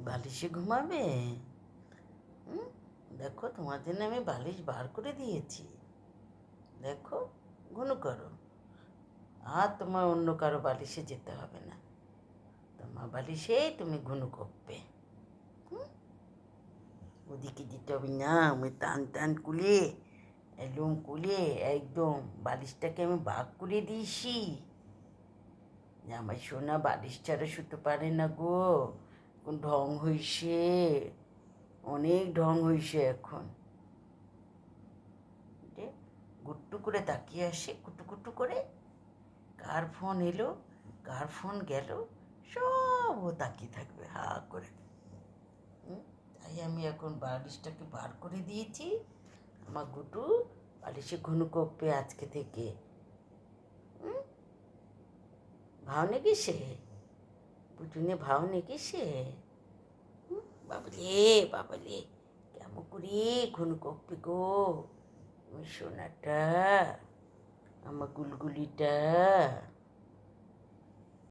বালিশে ঘুমাবে? দেখো তোমার জন্য আমি বালিশ বার করে দিয়েছি। দেখো, ঘুনু করো। আর তোমার অন্য কারো বালিশে যেতে হবে না, তোমার বালিশেই তুমি ঘুনু করবে। ওদিকে যেতে হবে না, আমি টান টান কুলে একদম কুলে একদম বালিশটাকে আমি ভাগ করে দিয়েছি। আমার সোনা বালিশ ছাড়া শুতে পারে না গো, এখন ঢং হইছে, অনেক ঢং হইছে এখন। গুট্টু করে তাকিয়ে আসে, কুটু কুটু করে, কার ফোন এলো কার ফোন গেল সব ও তাকিয়ে থাকবে হা করে। তাই আমি এখন বালিশটাকে বার করে দিয়েছি। আমার গুটু বালিশে ঘুনু করবে আজকে থেকে। ভাও নাকি সে বুঝুনে, ভাও নাকি সে? বাবলে বাবলে, কেমন করে ঘুনু করবে গো ওই সোনাটা, আমার গুলগুলিটা।